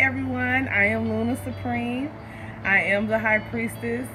everyone, I am Luna Supreme. I am the High Priestess.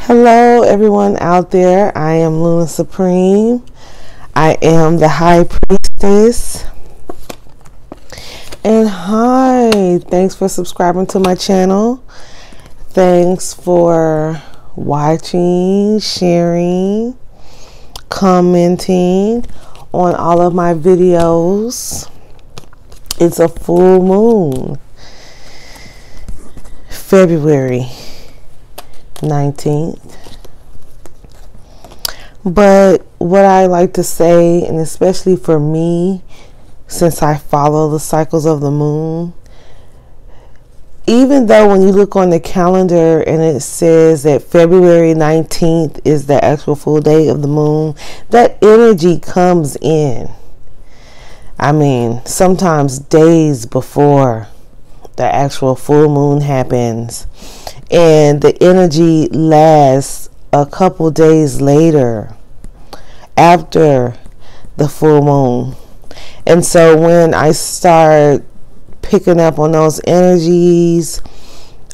Hello everyone out there, I am Luna Supreme. I am the High Priestess. And hi, thanks for subscribing to my channel. Thanks for watching, sharing, commenting on all of my videos. It's a full moon. February 19th. But what I like to say, and especially for me, since I follow the cycles of the moon, even though when you look on the calendar and it says that February 19th is the actual full day of the moon, that energy comes in. I mean, sometimes days before the actual full moon happens, and the energy lasts a couple days later after the full moon. And so when I start picking up on those energies,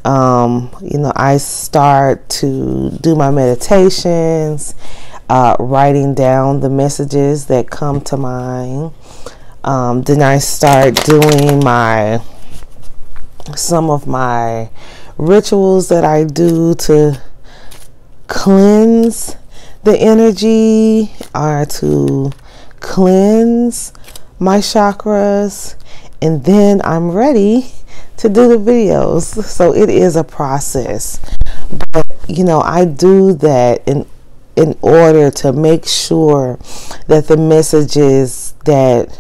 I start to do my meditations, writing down the messages that come to mind. Then I start doing some of my rituals that I do to cleanse the energy, or to cleanse my chakras, and then I'm ready to do the videos. So it is a process, but I do that in order to make sure that the messages that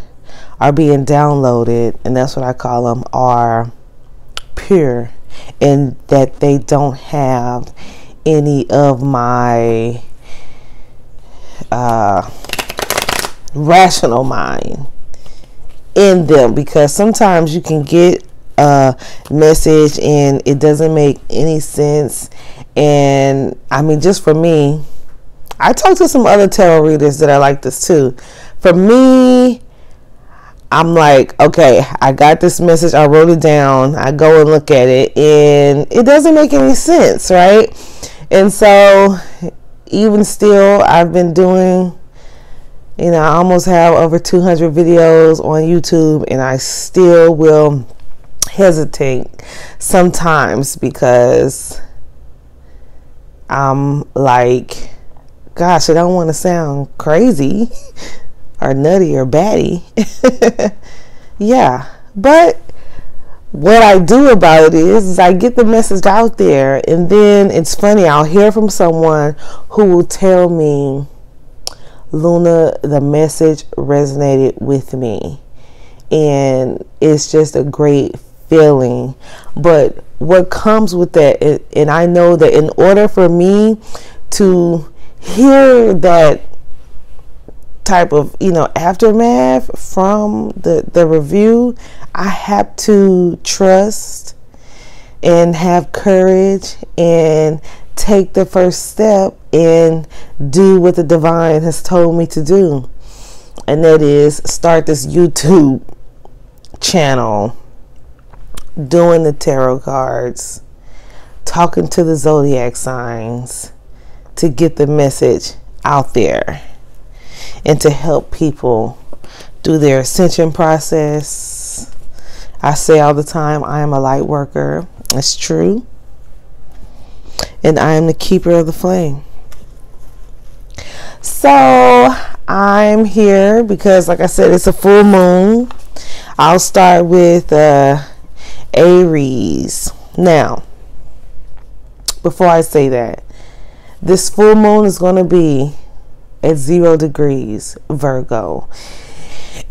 are being downloaded, and that's what I call them, are pure, and that they don't have any of my rational mind in them, because sometimes you can get a message and it doesn't make any sense. And I mean, just for me, I talked to some other tarot readers that are like this too. For me, I'm like, okay, I got this message, I wrote it down, I go and look at it, and it doesn't make any sense, right? And so even still, I've been doing, I almost have over 200 videos on YouTube, and I still will hesitate sometimes, because I'm like, gosh, I don't want to sound crazy or nutty or batty. Yeah, but what I do about it is I get the message out there, and then it's funny, I'll hear from someone who will tell me, Luna, the message resonated with me, and it's just a great feeling. But what comes with that, and I know that in order for me to hear that type of aftermath from the review, I have to trust and have courage and take the first step and do what the divine has told me to do, and that is start this YouTube channel, doing the tarot cards, talking to the zodiac signs, to get the message out there and to help people do their ascension process. I say all the time, I am a light worker. It's true. And I am the keeper of the flame. So I'm here because, like I said, it's a full moon. I'll start with Aries. Now, before I say that, this full moon is going to be at 0 degrees Virgo.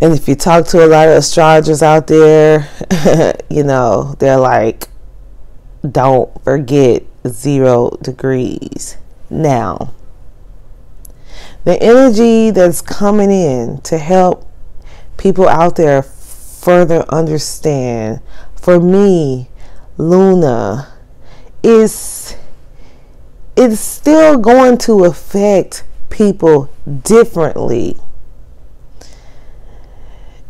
And if you talk to a lot of astrologers out there, they're like, don't forget 0 degrees. Now, the energy that's coming in to help people out there further understand, for me, Luna, it's still going to affect people differently.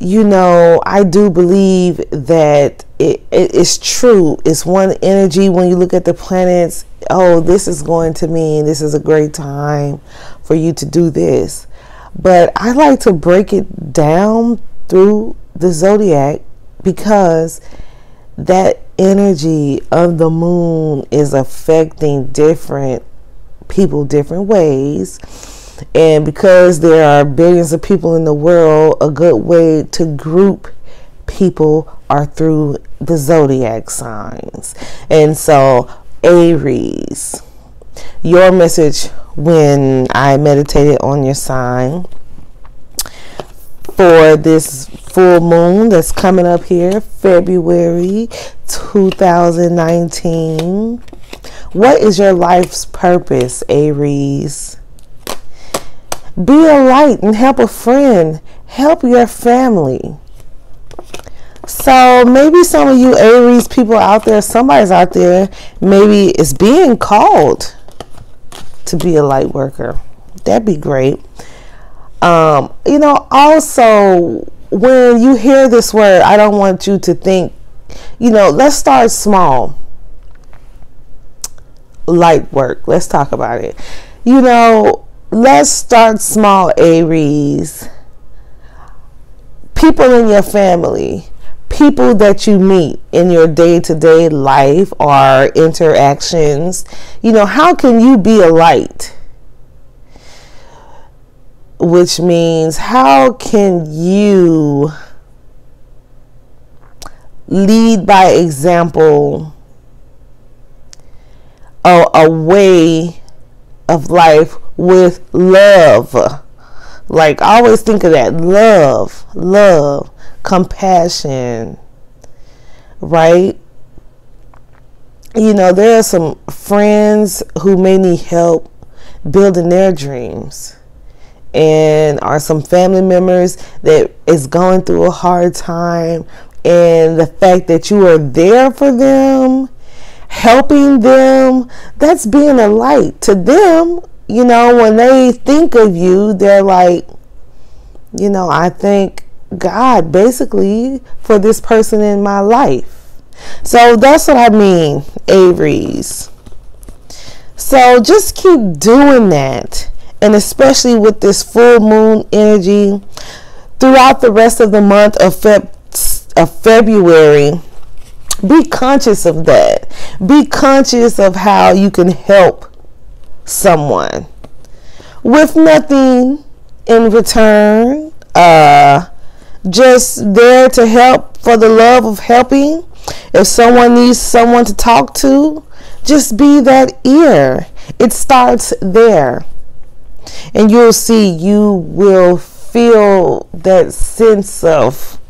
I do believe that it's true. It's one energy when you look at the planets. Oh, this is going to mean this is a great time for you to do this. But I like to break it down through the zodiac, because that energy of the moon is affecting different people different ways. And because there are billions of people in the world, a good way to group people are through the zodiac signs. And so, Aries, your message when I meditated on your sign for this full moon that's coming up here, February 2019. What is your life's purpose, Aries? Be a light and help a friend. Help your family. So maybe some of you Aries people out there, somebody's out there, maybe is being called to be a light worker. That'd be great. Also, when you hear this word, I don't want you to think, let's start small. Light work. Let's talk about it. Let's start small, Aries. People in your family, people that you meet in your day-to-day life or interactions, how can you be a light? Which means, how can you lead by example, a way of life with love? Like, I always think of that. Love, compassion, right? There are some friends who may need help building their dreams, and are some family members that is going through a hard time, and the fact that you are there for them, helping them, that's being a light to them. When they think of you, they're like, I thank God basically for this person in my life. So that's what I mean, Aries. So just keep doing that. And especially with this full moon energy throughout the rest of the month of February, be conscious of that. Be conscious of how you can help someone with nothing in return, just there to help for the love of helping. If someone needs someone to talk to, just be that ear. It starts there, and you'll see, you will feel that sense of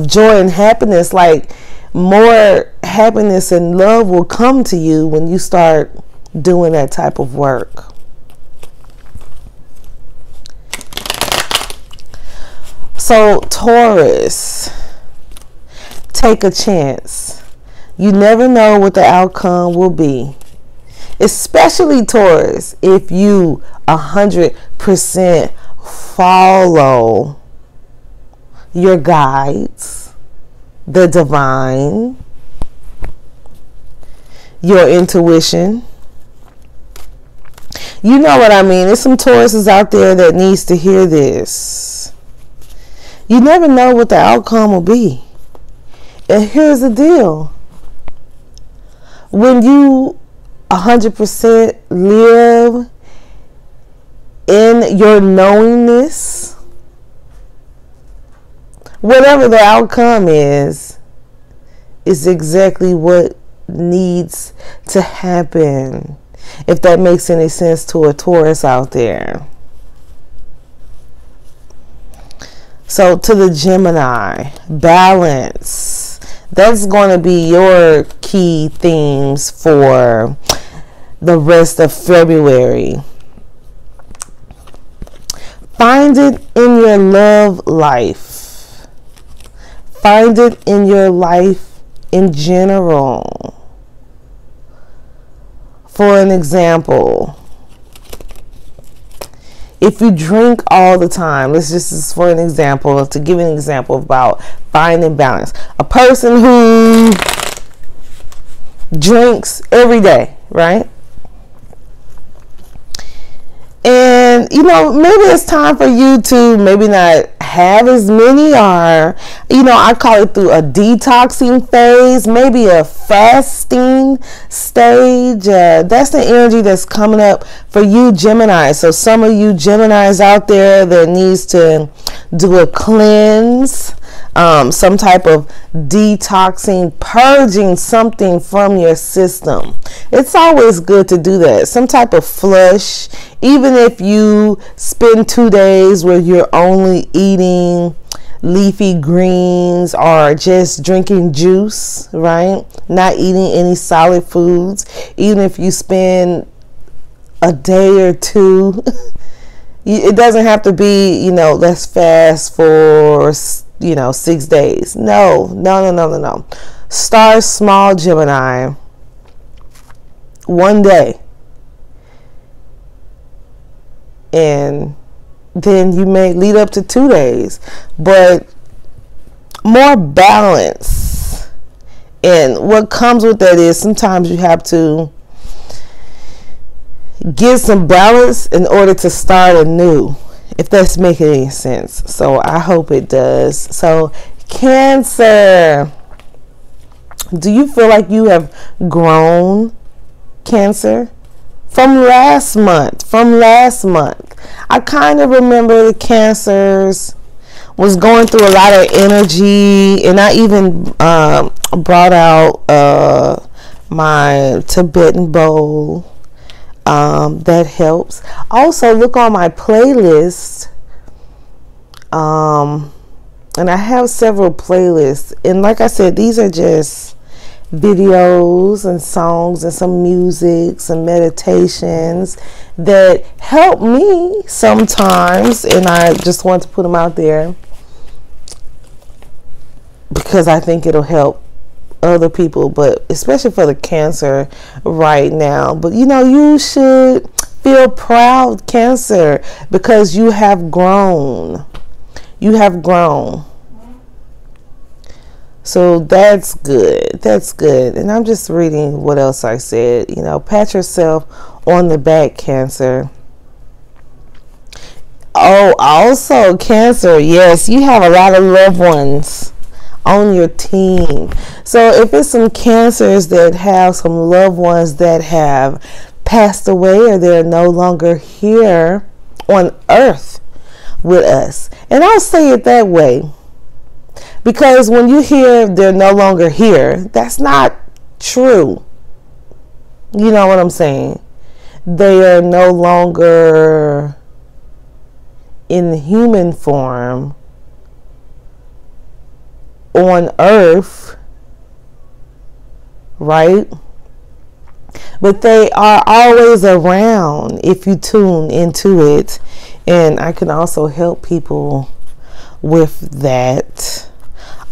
joy and happiness. Like, more happiness and love will come to you when you start doing that type of work. So, Taurus, take a chance. You never know what the outcome will be. Especially, Taurus, if you 100% follow your guides, the divine, your intuition. You know what I mean. There's some Tauruses out there that needs to hear this. You never know what the outcome will be. And here's the deal. When you 100% live in your knowingness, whatever the outcome is exactly what needs to happen, if that makes any sense to a Taurus out there. So to the Gemini, balance. That's going to be your key themes for the rest of February. Find it in your love life. Find it in your life in general. For an example, if you drink all the time, this is for an example, to give an example about finding balance. A person who drinks every day, right? And, you know, maybe it's time for you to maybe not have as many, or, you know, I call it through a detoxing phase, maybe a fasting stage. That's the energy that's coming up for you, Gemini. So some of you Geminis out there that needs to do a cleanse, some type of detoxing, purging something from your system. It's always good to do that. Some type of flush, even if you spend 2 days where you're only eating leafy greens or just drinking juice, right? Not eating any solid foods. Even if you spend a day or two, it doesn't have to be, you know, let's fast for, you know, 6 days. No. Start small, Gemini. 1 day. And then you may lead up to 2 days. But more balance. And what comes with that is sometimes you have to get some balance in order to start anew, if that's making any sense. So I hope it does. So Cancer, do you feel like you have grown, Cancer? From last month, I kind of remember the Cancers was going through a lot of energy, and I even brought out my Tibetan bowl. That helps. Also, look on my playlist, and I have several playlists, and like I said, these are just videos and songs and some music, some meditations that help me sometimes, and I just want to put them out there because I think it'll help other people, but especially for the Cancer right now. But you know, you should feel proud, Cancer, because you have grown. So that's good. And I'm just reading what else I said. You know, pat yourself on the back, Cancer. Oh, also, Cancer, yes, you have a lot of loved ones on your team. So if it's some Cancers that have some loved ones that have passed away, or they're no longer here on earth with us, and I'll say it that way, because when you hear they're no longer here, that's not true. You know what I'm saying? They are no longer in human form on earth, right? But they are always around if you tune into it. And I can also help people with that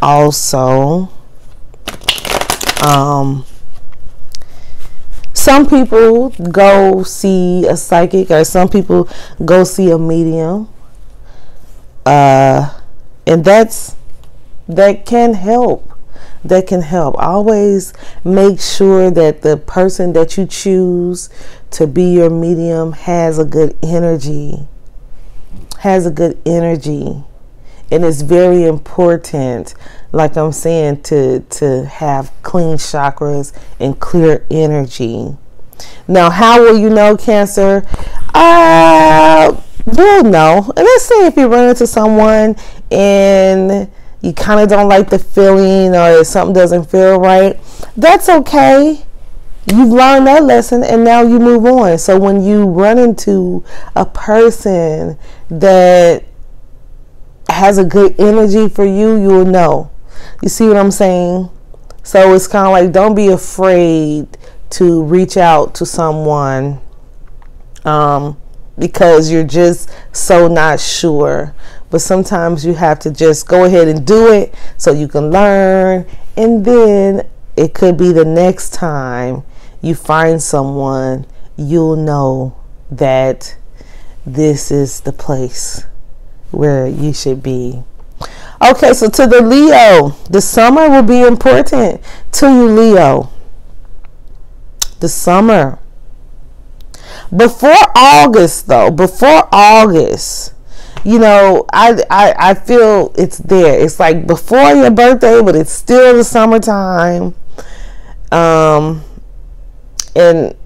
also. Some people go see a psychic, or some people go see a medium, and that can help. Always make sure that the person that you choose to be your medium has a good energy. And it's very important, like I'm saying, to have clean chakras and clear energy. Now, how will you know, Cancer? You'll know. And let's say if you run into someone and You kind of don't like the feeling, or something doesn't feel right. That's okay. You've learned that lesson, and now you move on. So when you run into a person that has a good energy for you, you'll know. You see what I'm saying? So it's kind of like, don't be afraid to reach out to someone because you're just so not sure. But sometimes you have to just go ahead and do it so you can learn, and then it could be the next time you find someone, you'll know that this is the place where you should be. Okay, so to the Leo, the summer will be important to you, Leo. The summer. Before August, though, you know, I feel it's there. It's like before your birthday, but it's still the summertime. And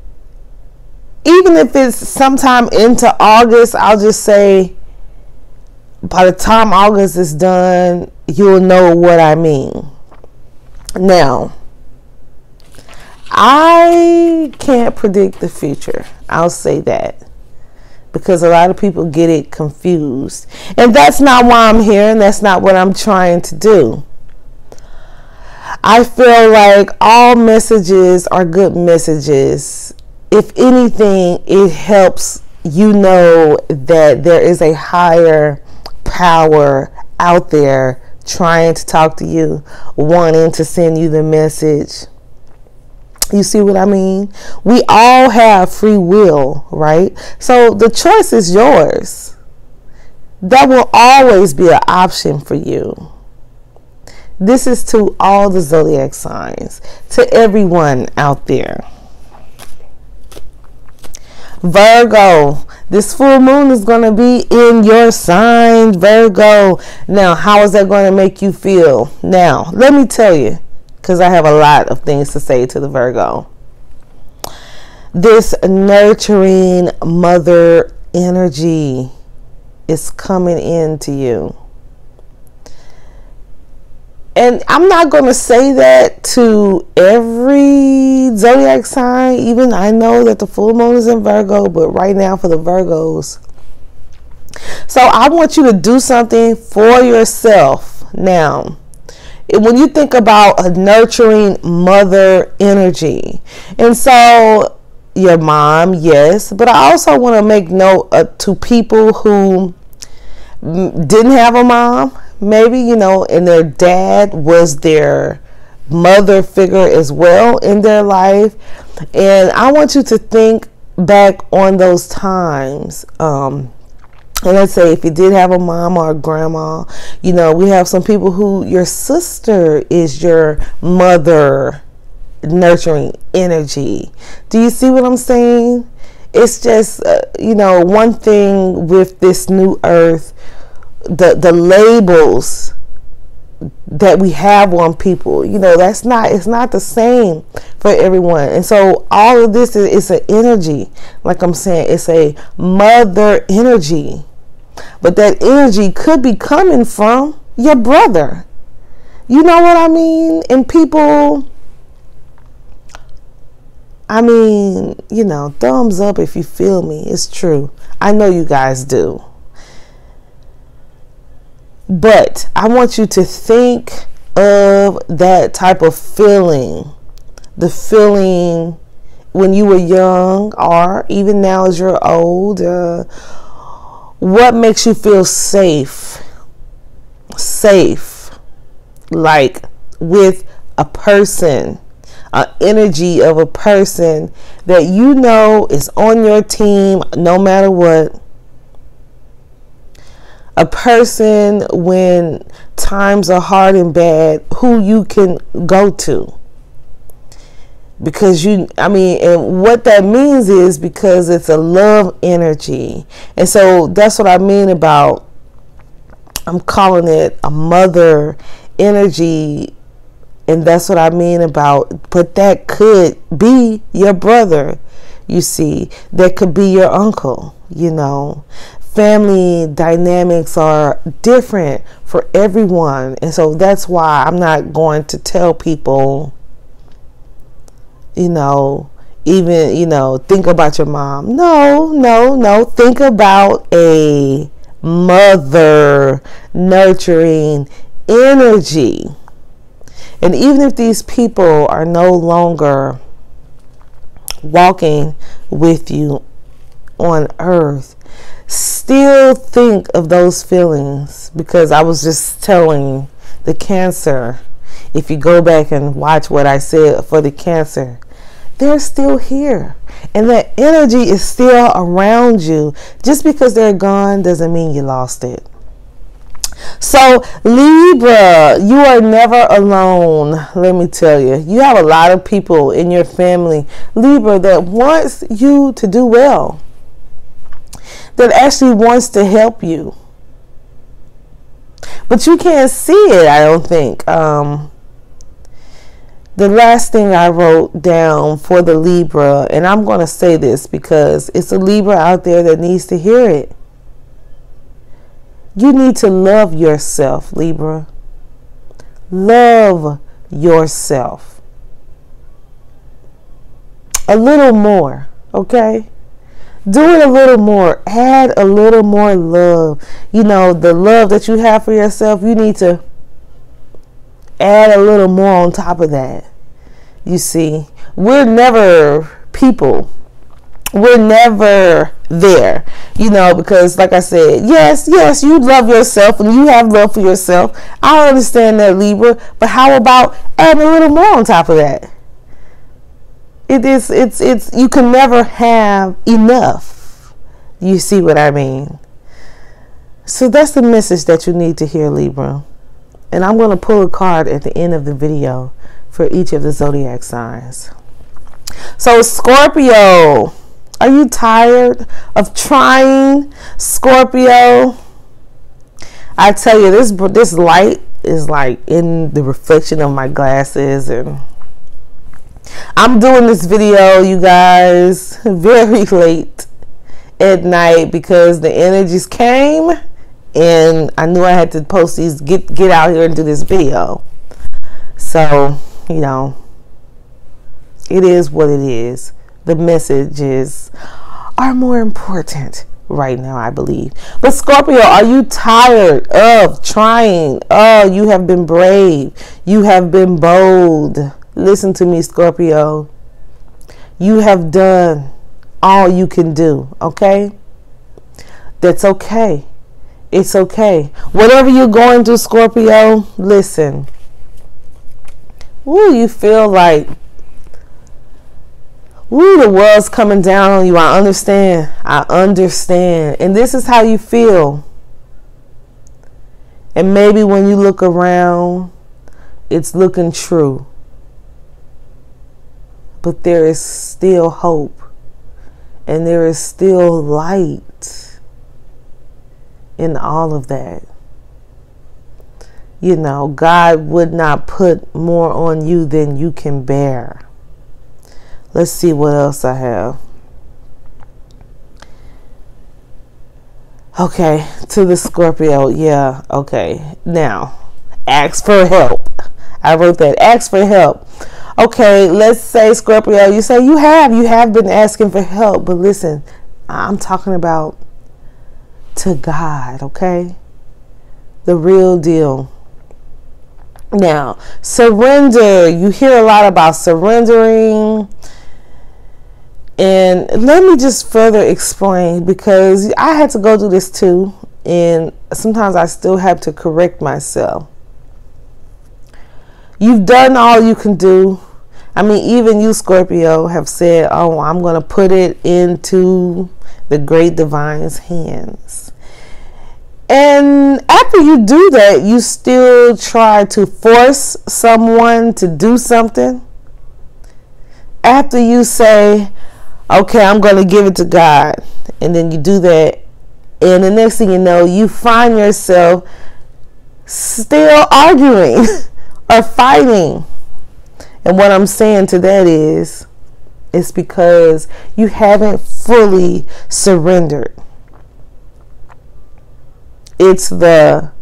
even if it's sometime into August, I'll just say by the time August is done, you'll know what I mean. Now, I can't predict the future. I'll say that, because a lot of people get it confused. And that's not why I'm here, and that's not what I'm trying to do. I feel like all messages are good messages. If anything, it helps you know that there is a higher power out there trying to talk to you, wanting to send you the message. You see what I mean? We all have free will, right? So the choice is yours. That will always be an option for you. This is to all the zodiac signs, to everyone out there. Virgo, this full moon is going to be in your sign, Virgo. Now, how is that going to make you feel? Now, let me tell you, because I have a lot of things to say to the Virgo. This nurturing mother energy is coming into you. And I'm not going to say that to every zodiac sign. Even I know that the full moon is in Virgo, but right now for the Virgos. So I want you to do something for yourself. Now, when you think about a nurturing mother energy, and so your mom, yes, but I also want to make note to people who didn't have a mom. Maybe, you know, and their dad was their mother figure as well in their life. And I want you to think back on those times. And let's say if you did have a mom or a grandma, you know, we have some people who your sister is your mother nurturing energy. Do you see what I'm saying? It's just, you know, one thing with this new earth, the labels that we have on people, you know, it's not the same for everyone. And so all of this is an energy. Like I'm saying, it's a mother energy, but that energy could be coming from your brother. You know what I mean? And people, I mean, you know, thumbs up if you feel me. It's true. I know you guys do. But I want you to think of that type of feeling. The feeling when you were young, or even now as you're old. What makes you feel safe? Safe. Like with a person. An energy of a person that you know is on your team no matter what. A person when times are hard and bad, who you can go to. Because and what that means is because it's a love energy. And so that's what I mean about, I'm calling it a mother energy. And that's what I mean about, but that could be your brother, you see. That could be your uncle, you know. family dynamics are different for everyone. And so that's why I'm not going to tell people, even, think about your mom. No. Think about a mother nurturing energy. And even if these people are no longer walking with you on earth, still think of those feelings, because I was just telling the Cancer, if you go back and watch what I said for the Cancer, they're still here, and that energy is still around you. Just because they're gone doesn't mean you lost it. So Libra, you are never alone. Let me tell you, you have a lot of people in your family, Libra, that wants you to do well, that actually wants to help you, but you can't see it, I don't think. The last thing I wrote down for the Libra, and I'm going to say this because it's a Libra out there that needs to hear it. You need to love yourself, Libra. Love yourself a little more, okay? Do it a little more. Add a little more love. The love that you have for yourself, you need to add a little more on top of that. You see, we're never people. We're never there, because like I said, yes, you love yourself and you have love for yourself. I understand that, Libra, but how about adding a little more on top of that? It's you can never have enough. You see what I mean? So that's the message that you need to hear, Libra. And I'm going to pull a card at the end of the video for each of the zodiac signs. So Scorpio, are you tired of trying, Scorpio? I tell you, this light is like in the reflection of my glasses, and I'm doing this video, you guys, very late at night because the energies came and I knew I had to post these, get out here and do this video. So, it is what it is. The messages are more important right now, I believe. But Scorpio, are you tired of trying? Oh, you have been brave. You have been bold. Listen to me, Scorpio. You have done all you can do, okay? That's okay. It's okay. Whatever you're going through, Scorpio, listen. Ooh, you feel like, ooh, the world's coming down on you. I understand. And this is how you feel. And maybe when you look around, it's looking true. But there is still hope. And there is still light in all of that. God would not put more on you than you can bear. Let's see what else I have. Okay, to the Scorpio. Yeah, okay. Now, ask for help. I wrote that. Ask for help. Okay, let's say, Scorpio, you say you have been asking for help. But listen, I'm talking about to God, okay? The real deal. Now, surrender. You hear a lot about surrendering. And let me just further explain, because I had to go through this too. And sometimes I still have to correct myself. You've done all you can do. I mean, even you, Scorpio, have said, oh, I'm going to put it into the great divine's hands. And after you do that, you still try to force someone to do something. After you say, okay, I'm going to give it to God. And then you do that. And the next thing you know, you find yourself still arguing or fighting. And what I'm saying to that is, it's because you haven't fully surrendered. it's the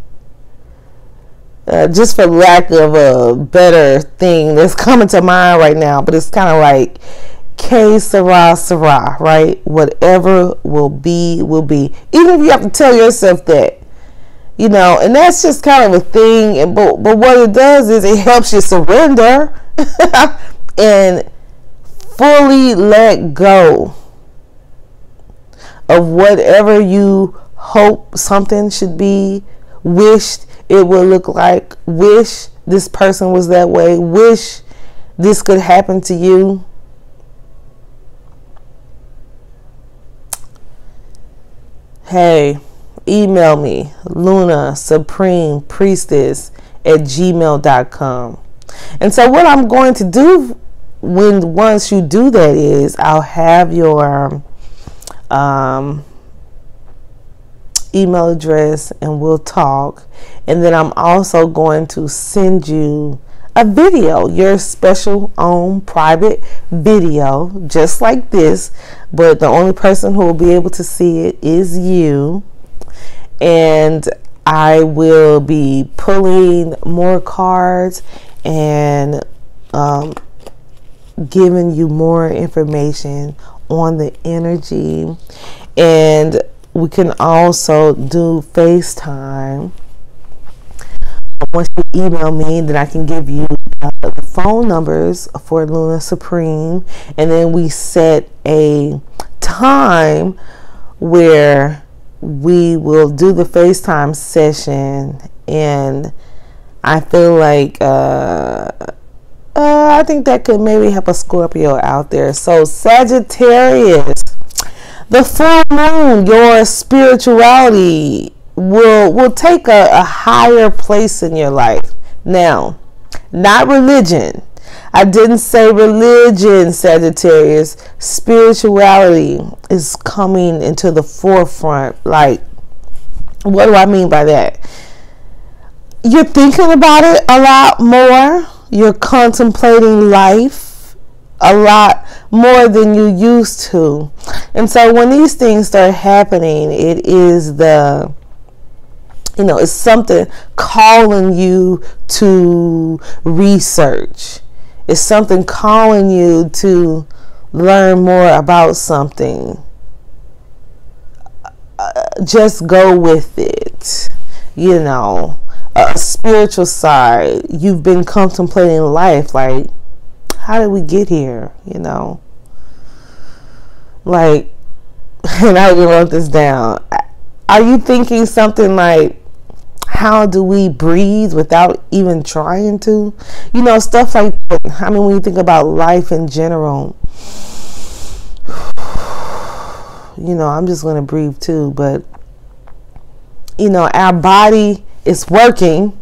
just for lack of a better thing that's coming to mind right now, but it's kind of like que sera, sera, right? Whatever will be, will be. Even if you have to tell yourself that, you know, and that's just kind of a thing. And but what it does is it helps you surrender and fully let go of whatever you hope something should be, wished it would look like, wish this person was that way, wish this could happen to you. Hey, email me, lunasupremepriestess@gmail.com. And so what I'm going to do once you do that is I'll have your email address and we'll talk. And then I'm also going to send you a video, your special own private video, just like this, but the only person who will be able to see it is you. And I will be pulling more cards and giving you more information on the energy. And we can also do FaceTime. Once you email me, then I can give you the phone numbers for Luna Supreme, and then we set a time where we will do the FaceTime session. And I feel like I think that could maybe help a Scorpio out there. So Sagittarius, the full moon, your spirituality will take a higher place in your life. Now, not religion. I didn't say religion, Sagittarius. Spirituality is coming into the forefront. Like, what do I mean by that? You're thinking about it a lot more. You're contemplating life a lot more than you used to. And so when these things start happening, it is it's something calling you to research. It's something calling you to learn more about something. Just go with it. A spiritual side. You've been contemplating life. Like, how did we get here? Like, and I even wrote this down. Are you thinking something like, how do we breathe without even trying to? Stuff like that. I mean, when you think about life in general, I'm just going to breathe too. But, our body is working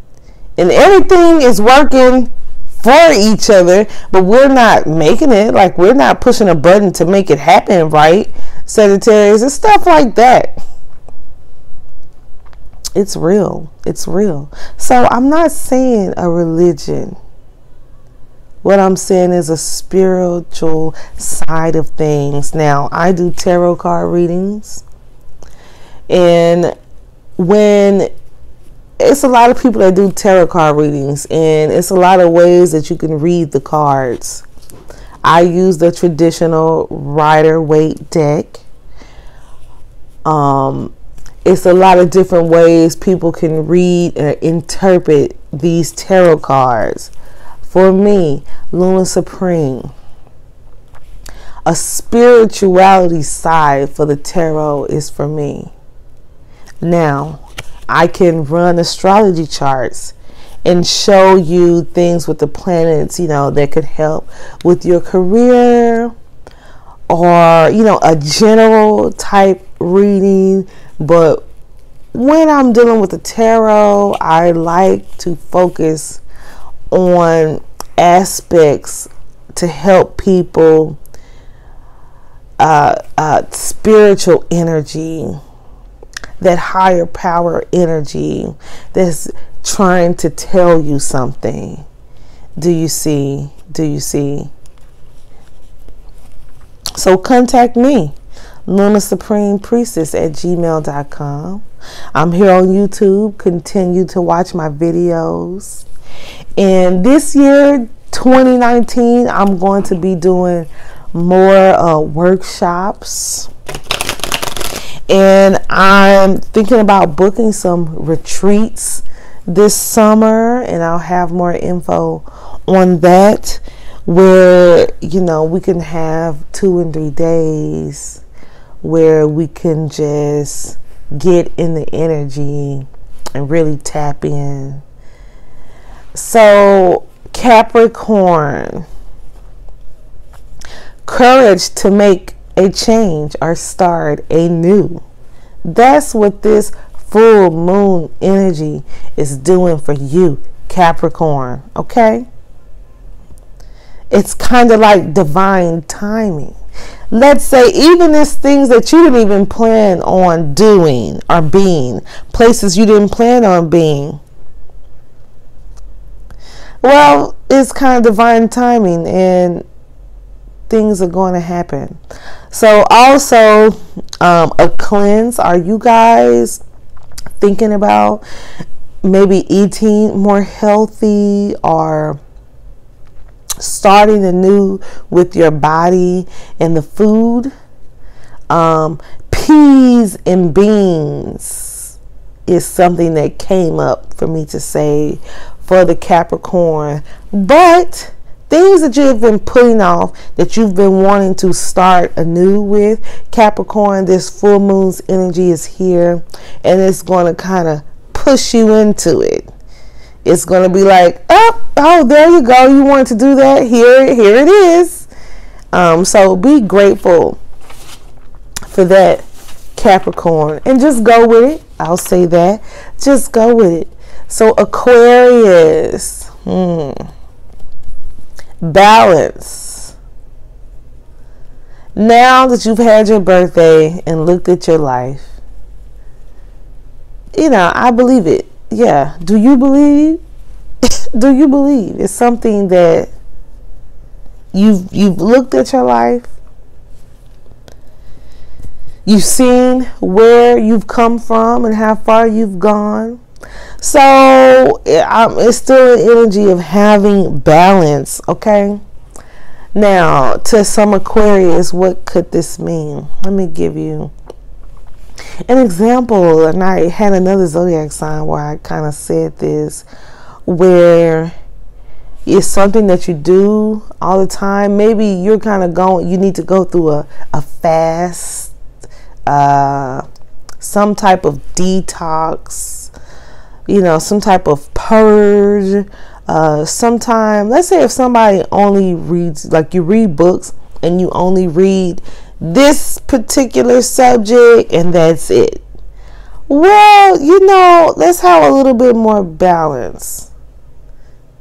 and everything is working for each other, but we're not making it. Like, we're not pushing a button to make it happen, right? Sagittarius, and stuff like that. It's real. It's real. So I'm not saying a religion. What I'm saying is a spiritual side of things. Now, I do tarot card readings. And when it's a lot of people that do tarot card readings, and it's a lot of ways that you can read the cards. I use the traditional Rider-Waite deck. It's a lot of different ways people can read and interpret these tarot cards. For me, Luna Supreme, a spirituality side for the tarot is for me. Now, I can run astrology charts and show you things with the planets, that could help with your career, or, a general type reading. But when I'm dealing with the tarot, I like to focus on aspects to help people, spiritual energy, that higher power energy that's trying to tell you something. Do you see? So contact me, LunaSupremePriestess@gmail.com. I'm here on YouTube. Continue to watch my videos. And this year, 2019, I'm going to be doing more workshops. And I'm thinking about booking some retreats this summer, and I'll have more info on that, where, you know, we can have 2 and 3 days where we can just get in the energy and really tap in. So, Capricorn, courage to make a change or start anew. That's what this full moon energy is doing for you, Capricorn. Okay? It's kind of like divine timing. Let's say even it's things that you didn't even plan on doing or being, places you didn't plan on being. Well, it's kind of divine timing, and things are going to happen. So also, a cleanse. Are you guys thinking about maybe eating more healthy or starting anew with your body and the food? Peas and beans is something that came up for me to say for the Capricorn. But things that you've been putting off, that you've been wanting to start anew with, Capricorn, this full moon's energy is here, and it's going to kind of push you into it. It's going to be like, oh, there you go. You wanted to do that. Here it is. So be grateful for that, Capricorn, and just go with it. I'll say that. Just go with it. So Aquarius, balance. Now that you've had your birthday and looked at your life, you know, I believe it. Yeah. Do you believe? Do you believe it's something that you've looked at your life? You've seen where you've come from and how far you've gone. So it's still an energy of having balance, okay? Now, to some Aquarius, what could this mean? Let me give you an example. And I had another zodiac sign where I kind of said this, where it's something that you do all the time. Maybe you're kind of you need to go through a fast, some type of detox, you know, some type of purge. Sometime, let's say if somebody only reads, like you read books and you only read this particular subject and that's it. Well, you know, let's have a little bit more balance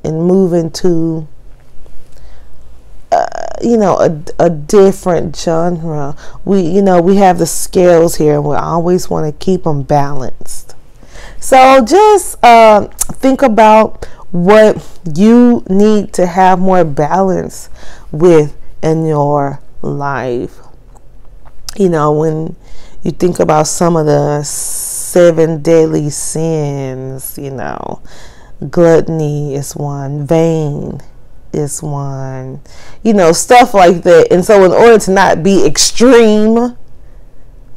and move into, you know, a different genre. We have the scales here, and we always want to keep them balanced. So just think about what you need to have more balance with in your life. You know, when you think about some of the 7 deadly sins, you know, gluttony is one, vain is one, you know, stuff like that. And so in order to not be extreme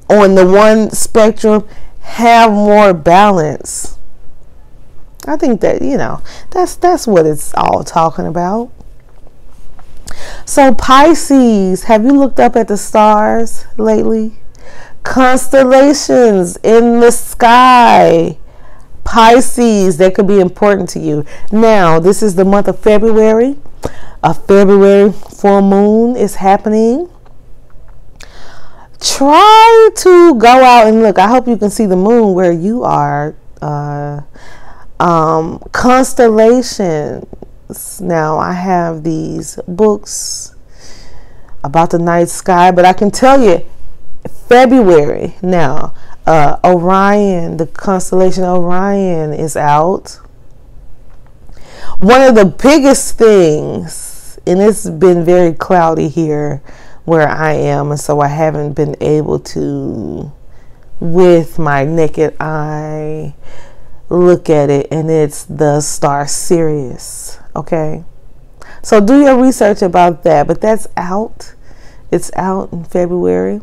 on the one spectrum, have more balance. I think that, you know, that's what it's all talking about. So Pisces, have you looked up at the stars lately? Constellations in the sky. Pisces, that could be important to you. Now, this is the month of February. A February full moon is happening. Try to go out and look. I hope you can see the moon where you are. Constellations. Now, I have these books about the night sky, but I can tell you, February now, Orion, the constellation Orion is out. One of the biggest things, and it's been very cloudy here where I am, and so I haven't been able to, with my naked eye, look at it, and it's the star Sirius. Okay, so do your research about that, but that's out. It's out in February.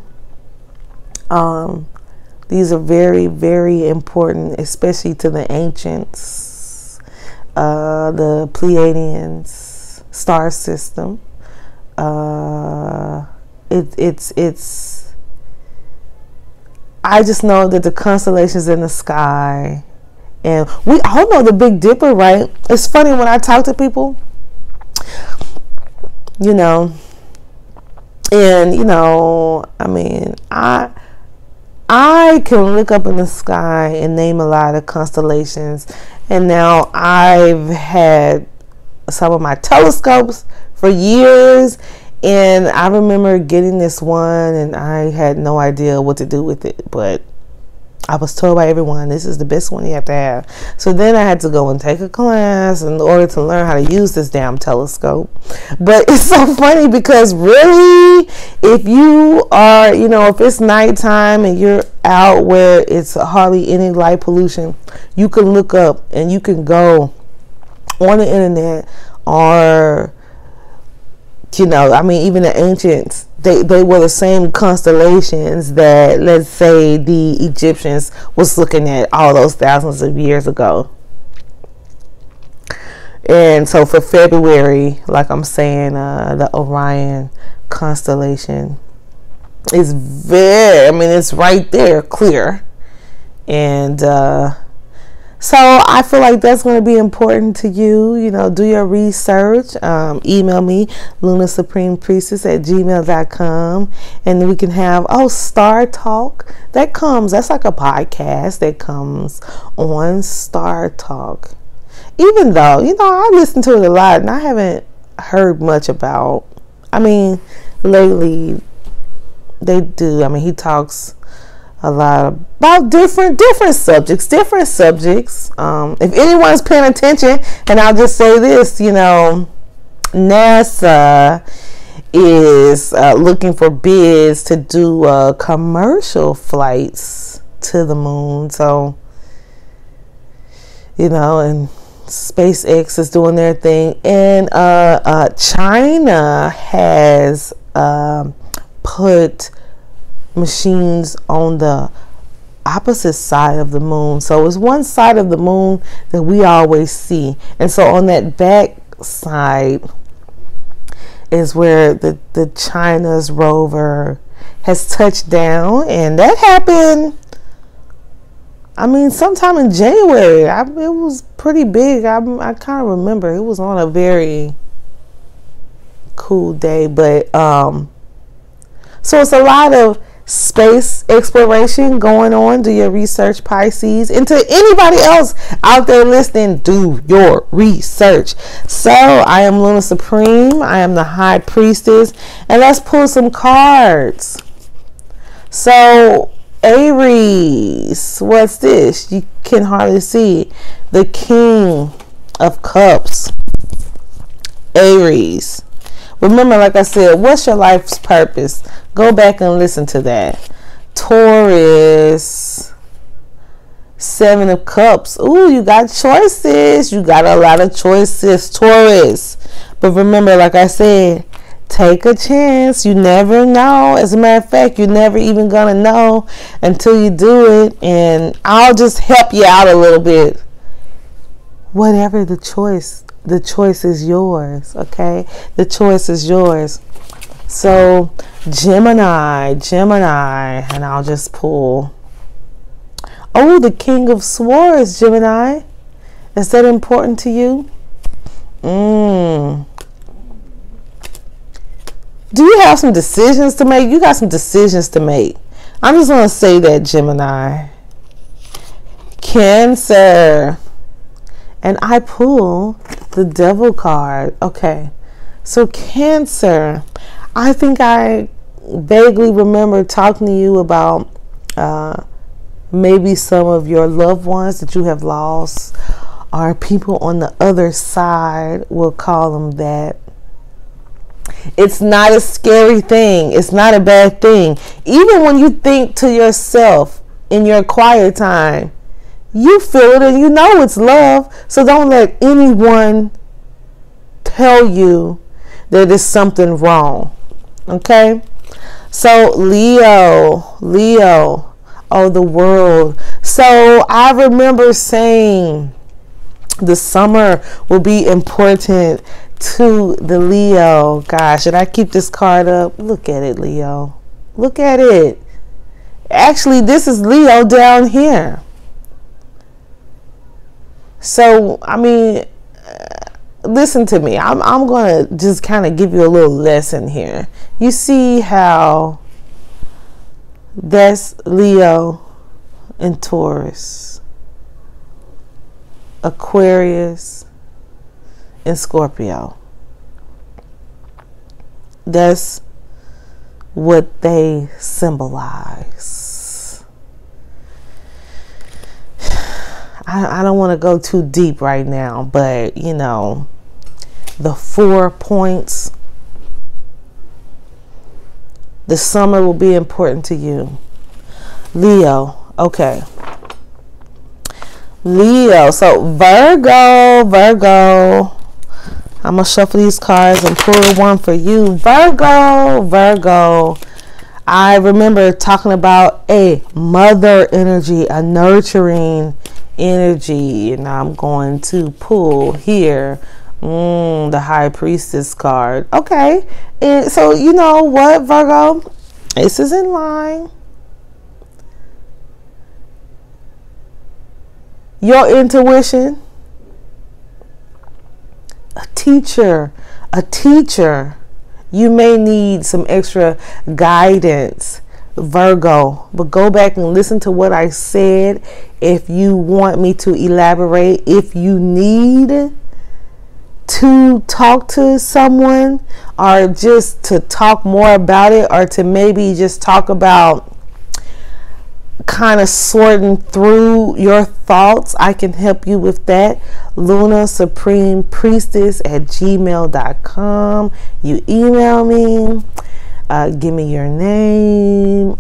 These are very, very important, especially to the ancients, the Pleiadians star system. It's I just know that the constellations in the sky, and we all know the Big Dipper, right? It's funny when I talk to people, you know, and you know, I mean, I can look up in the sky and name a lot of constellations, and now I've had some of my telescopes for years, and I remember getting this one and I had no idea what to do with it, but I was told by everyone, this is the best one you have to have. So then I had to go and take a class in order to learn how to use this damn telescope. But it's so funny because really, if you are, you know, if it's nighttime and you're out where it's hardly any light pollution, you can look up and you can go on the internet, or, you know, I mean, even the ancients, they were the same constellations that, let's say, the Egyptians was looking at all those thousands of years ago. And so for February, like I'm saying, the Orion constellation is very, I mean, it's right there, clear. And so I feel like that's going to be important to you. You know, do your research. Email me, lunasupremepriestess@gmail.com, and we can have, Star Talk. That's like a podcast that comes on Star Talk. Even though, you know, I listen to it a lot and I haven't heard much about, I mean, lately they do. I mean, he talks a lot about different subjects. If anyone's paying attention, and I'll just say this, you know, NASA is looking for bids to do commercial flights to the moon. So, you know, and SpaceX is doing their thing, and China has put machines on the opposite side of the moon. So it's one side of the moon that we always see, and so on that back side is where the China's rover has touched down, and that happened, I mean, sometime in January. It was pretty big. I kind of remember it was on a very cool day, but so it's a lot of space exploration going on. Do your research, Pisces. And to anybody else out there listening, do your research. So I am Luna Supreme. I am the High Priestess, and let's pull some cards. So Aries, what's this? You can hardly see. The King of Cups. Aries. Remember, like I said, what's your life's purpose? Go back and listen to that. Taurus, Seven of Cups. Ooh, you got choices. You got a lot of choices, Taurus. But remember, like I said, take a chance. You never know. As a matter of fact, you're never even gonna know until you do it. And I'll just help you out a little bit. Whatever the choice is yours. Okay, the choice is yours. So Gemini, and I'll just pull. Oh, the King of Swords, Gemini. Is that important to you? Do you have some decisions to make? You got some decisions to make. I'm just going to say that, Gemini. Cancer. And I pull the Devil card. Okay. So Cancer. I think I vaguely remember talking to you about maybe some of your loved ones that you have lost, or people on the other side, we'll call them that. It's not a scary thing. It's not a bad thing. Even when you think to yourself in your quiet time, you feel it and you know it's love. So don't let anyone tell you that there's something wrong. Okay? So Leo, oh, the world. So I remember saying the summer will be important to the Leo. Gosh, should I keep this card up? Look at it, Leo. Look at it. Actually, this is Leo down here. So, I mean, listen to me. I'm going to just kind of give you a little lesson here. You see how that's Leo and Taurus, Aquarius, and Scorpio. That's what they symbolize. I don't want to go too deep right now, but you know, the 4 points. The summer will be important to you. Leo, okay. Leo, so Virgo. I'm going to shuffle these cards and pull one for you. Virgo. I remember talking about a mother energy, a nurturing energy. And I'm going to pull here the High Priestess card. Okay. And so you know what, Virgo? This is in line. Your intuition. A teacher. You may need some extra guidance, Virgo, but go back and listen to what I said. If you want me to elaborate, if you need to talk to someone or just to talk more about it, or to maybe just talk about kind of sorting through your thoughts, I can help you with that. LunaSupremePriestess@gmail.com. You email me, give me your name,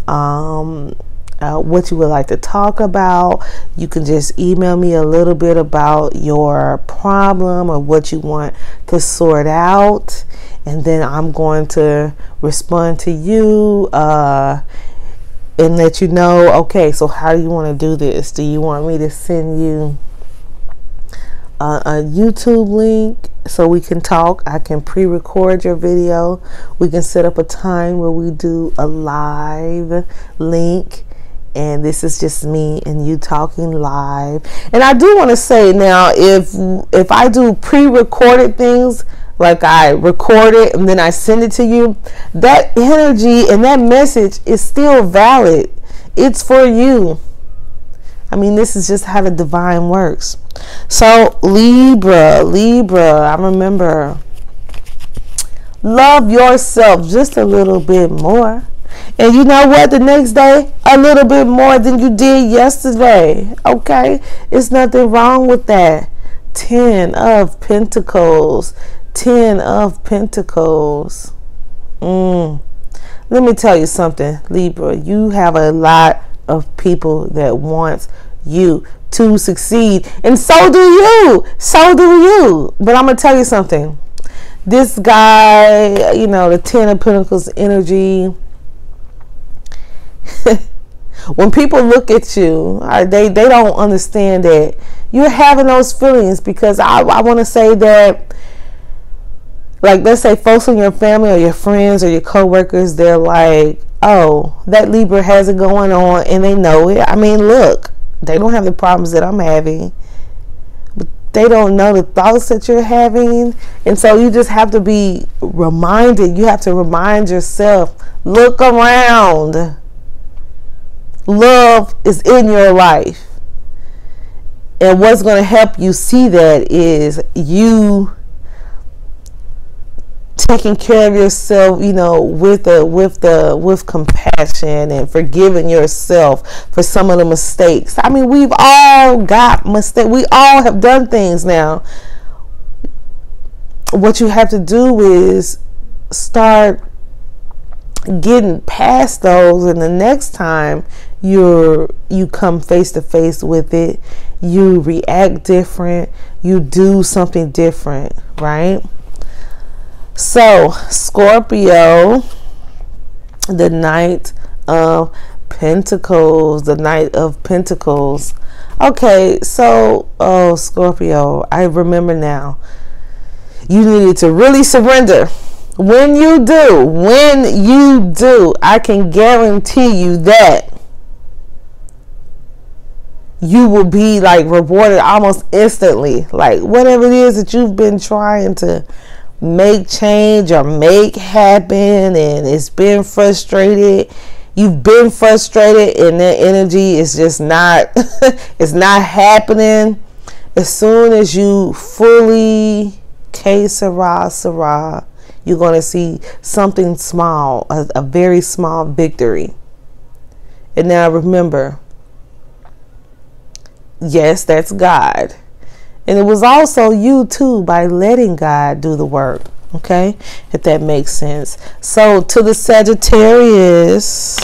what you would like to talk about. You can just email me a little bit about your problem or what you want to sort out, and then I'm going to respond to you and let you know, okay, so how do you want to do this? Do you want me to send you a YouTube link so we can talk? I can pre-record your video. We can set up a time where we do a live link, and this is just me and you talking live. And I do want to say now, if I do pre-recorded things, like I record it and then I send it to you, that energy and that message is still valid. It's for you. I mean, this is just how the divine works. So Libra, I remember, love yourself just a little bit more. And you know what? The next day, a little bit more than you did yesterday. Okay? It's nothing wrong with that. 10 of Pentacles. 10 of Pentacles. Let me tell you something, Libra. You have a lot of people that want you to succeed. And so do you. But I'm going to tell you something. This guy, you know, the 10 of Pentacles energy, when people look at you, they don't understand that you're having those feelings, because I want to say that, like, let's say folks in your family or your friends or your co-workers, they're like, oh, that Libra has it going on, and they know it. I mean, look, they don't have the problems that I'm having, but they don't know the thoughts that you're having. And so you just have to be reminded. You have to remind yourself, look around. Love is in your life. And what's going to help you see that is you taking care of yourself, you know, with compassion and forgiving yourself for some of the mistakes. I mean, we've all got mistakes. We all have done things. Now, what you have to do is start getting past those, and the next time you come face to face with it, you react different, you do something different, right? So Scorpio, the Knight of Pentacles, the Knight of Pentacles. Okay, so Scorpio, I remember now, you needed to really surrender. When you do, I can guarantee you that you will be like rewarded almost instantly. Like whatever it is that you've been trying to make change or make happen, and it's been frustrated. You've been frustrated, and that energy is just not it's not happening. As soon as you fully Sarah, you're going to see something small, a very small victory. And now remember, yes, that's God. And it was also you too, by letting God do the work. Okay? If that makes sense. So to the Sagittarius,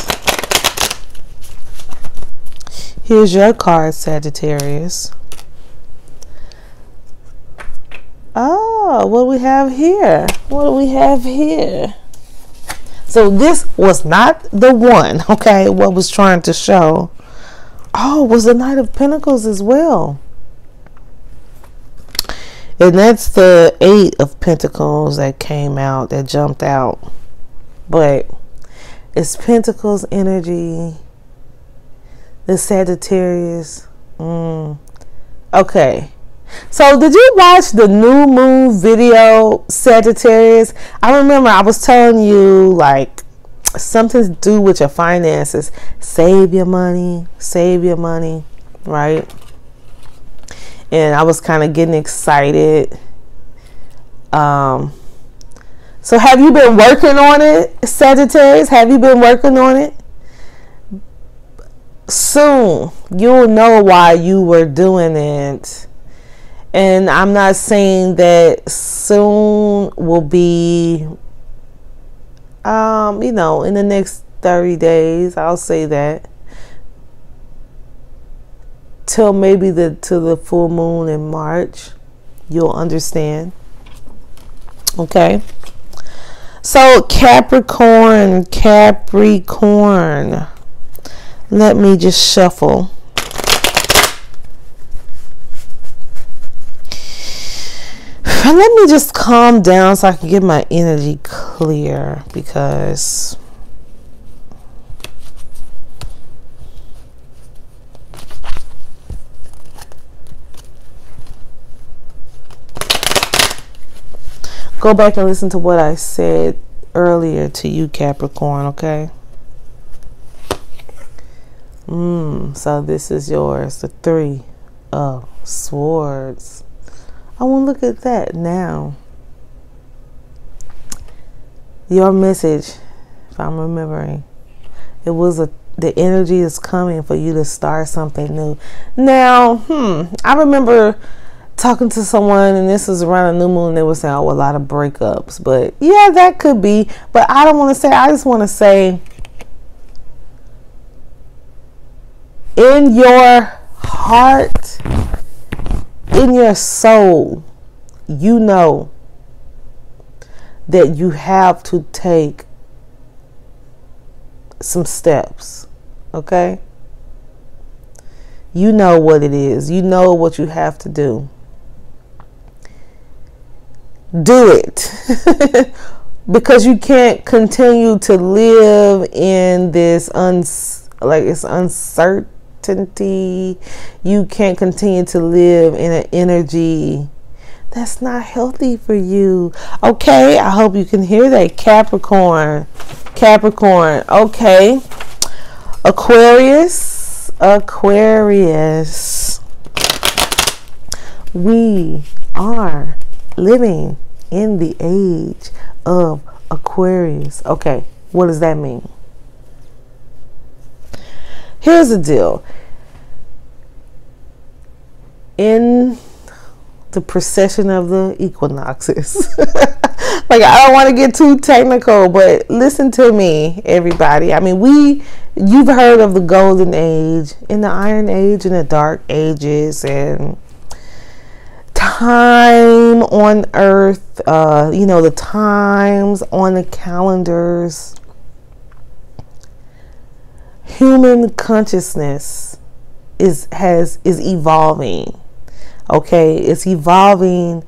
here's your card, Sagittarius. Oh, what do we have here? What do we have here? So this was not the one, okay, what was trying to show. Oh, it was the Knight of Pentacles as well. And that's the 8 of Pentacles that came out, that jumped out. But it's Pentacles energy. The Sagittarius. Okay. So did you watch the new moon video, Sagittarius? I remember I was telling you like something to do with your finances. Save your money, right? And I was kind of getting excited. So have you been working on it, Sagittarius? Have you been working on it? Soon you'll know why you were doing it. And I'm not saying that soon will be, in the next 30 days. I'll say that. Till maybe to the full moon in March. You'll understand. Okay. So Capricorn. Let me just shuffle. Let me just calm down so I can get my energy clear, because go back and listen to what I said earlier to you, Capricorn, okay? So this is yours, the 3 of Swords. I want to look at that now. Your message, if I'm remembering, it was the energy is coming for you to start something new. Now, I remember talking to someone, and this was around a new moon, they were saying, oh, a lot of breakups. But yeah, that could be. But I don't want to say, I just want to say, in your heart, in your soul, you know that you have to take some steps, okay? You know what it is. You know what you have to do. Do it. Because you can't continue to live in this uncertainty. You can't continue to live in an energy that's not healthy for you. Okay, I hope you can hear that, Capricorn. Okay. Aquarius. We are living in the age of Aquarius. Okay, what does that mean? Here's the deal. In the precession of the equinoxes, like Like, I don't want to get too technical, but listen to me, everybody. I mean, you've heard of the golden age and the iron age and the dark ages and time on earth, the times on the calendars. Human consciousness is evolving. Okay, it's evolving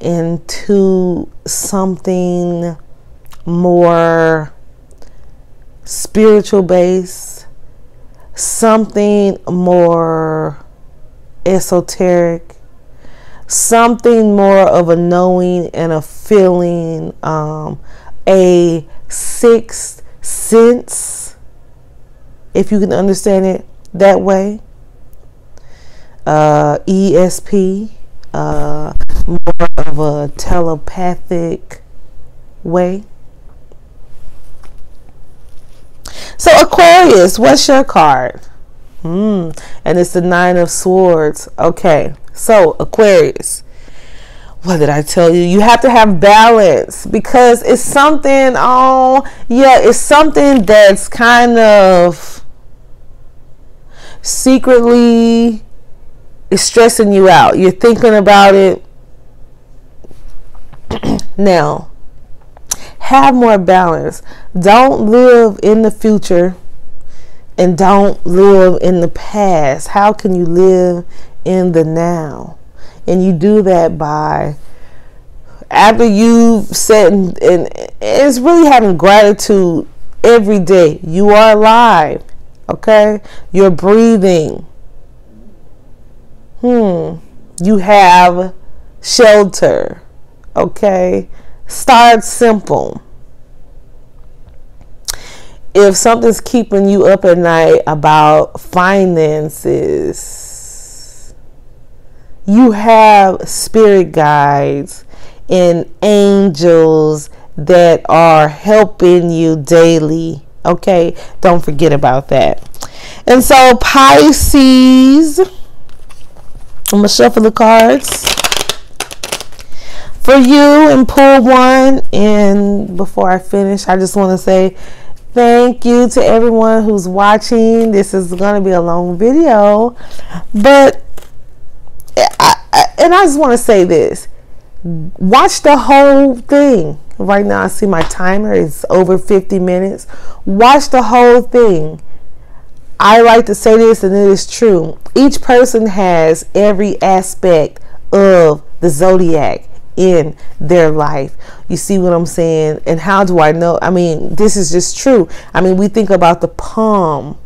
into something more spiritual based, something more esoteric, something more of a knowing and a feeling, a sixth sense, if you can understand it that way. ESP, more of a telepathic way. So Aquarius, what's your card? And it's the Nine of Swords. Okay, so Aquarius, what did I tell you? You have to have balance, because it's something, it's something that's kind of secretly is stressing you out. You're thinking about it. Now, have more balance. Don't live in the future and don't live in the past. How can you live in the now? And you do that by, after you've said, and it's really having gratitude every day. You are alive. Okay? You're breathing. You have shelter. Okay? Start simple. If something's keeping you up at night about finances, you have spirit guides and angels that are helping you daily. Okay? Don't forget about that. And so Pisces, I'm going to shuffle the cards for you and pull one. And before I finish, I just want to say thank you to everyone who's watching. This is going to be a long video, but I just want to say this. Watch the whole thing. Right now I see my timer is over 50 minutes. Watch the whole thing. I like to say this, and it is true. Each person has every aspect of the zodiac in their life. You see what I'm saying? And how do I know? I mean, this is just true. I mean, we think about the palm.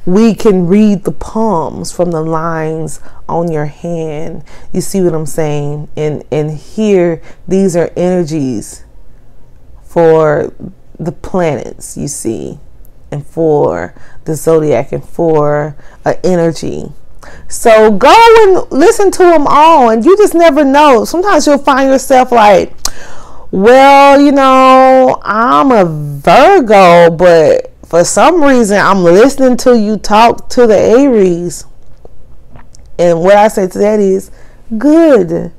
We can read the palms from the lines on your hand. You see what I'm saying? And here, these are energies for the planets, you see, and for the zodiac, and for energy. So go and listen to them all, and you just never know. Sometimes you'll find yourself like, well, I'm a Virgo, but for some reason I'm listening to you talk to the Aries. And what I say to that is, good.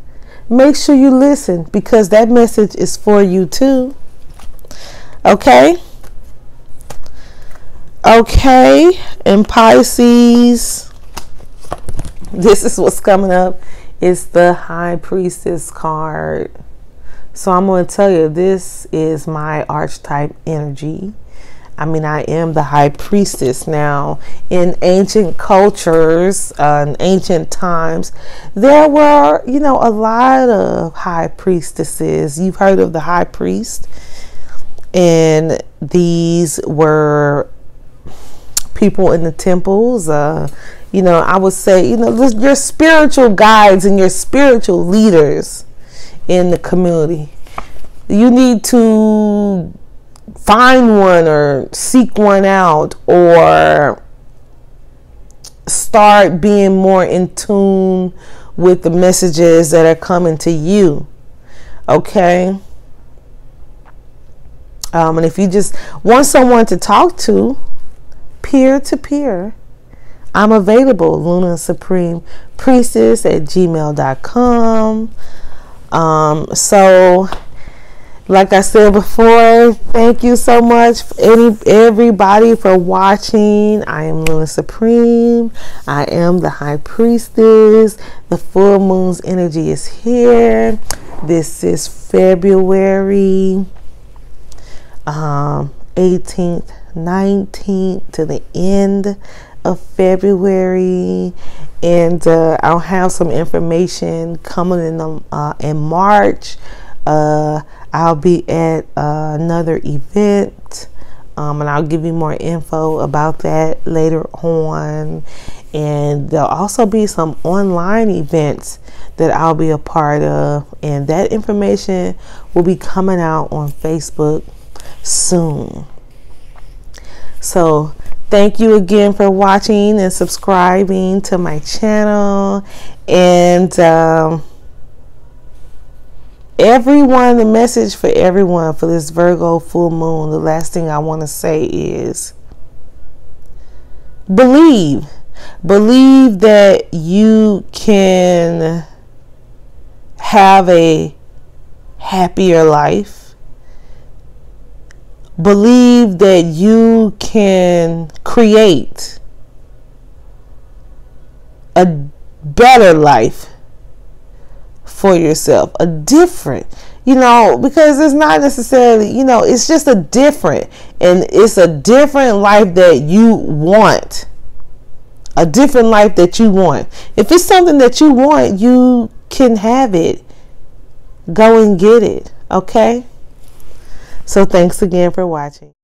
Make sure you listen, because that message is for you too. Okay? Okay, and Pisces, this is what's coming up. It's the High Priestess card. So I'm going to tell you, this is my archetype energy. I mean, I am the High Priestess. Now, in ancient cultures, in ancient times, there were, a lot of high priestesses. You've heard of the High Priest. And these were people in the temples, I would say, your spiritual guides and your spiritual leaders in the community. You need to find one or seek one out, or start being more in tune with the messages that are coming to you. Okay? And if you just want someone to talk to, peer to peer, I'm available. Luna Supreme Priestess at gmail.com. So Like I said before, thank you so much, everybody, for watching. I am Luna Supreme. I am the High Priestess. The full moon's energy is here. This is February 18th, 19th, to the end of February. And I'll have some information coming in March. I'll be at another event, and I'll give you more info about that later on. And there'll also be some online events that I'll be a part of, and that information will be coming out on Facebook soon. So thank you again for watching and subscribing to my channel. And everyone, the message for everyone for this Virgo full moon, the last thing I want to say is believe that you can have a happier life. Believe that you can create a better life for yourself, a different, because it's not necessarily, it's just a different, and it's a different life that you want. A different life that you want. If it's something that you want, you can have it. Go and get it. Okay? So thanks again for watching.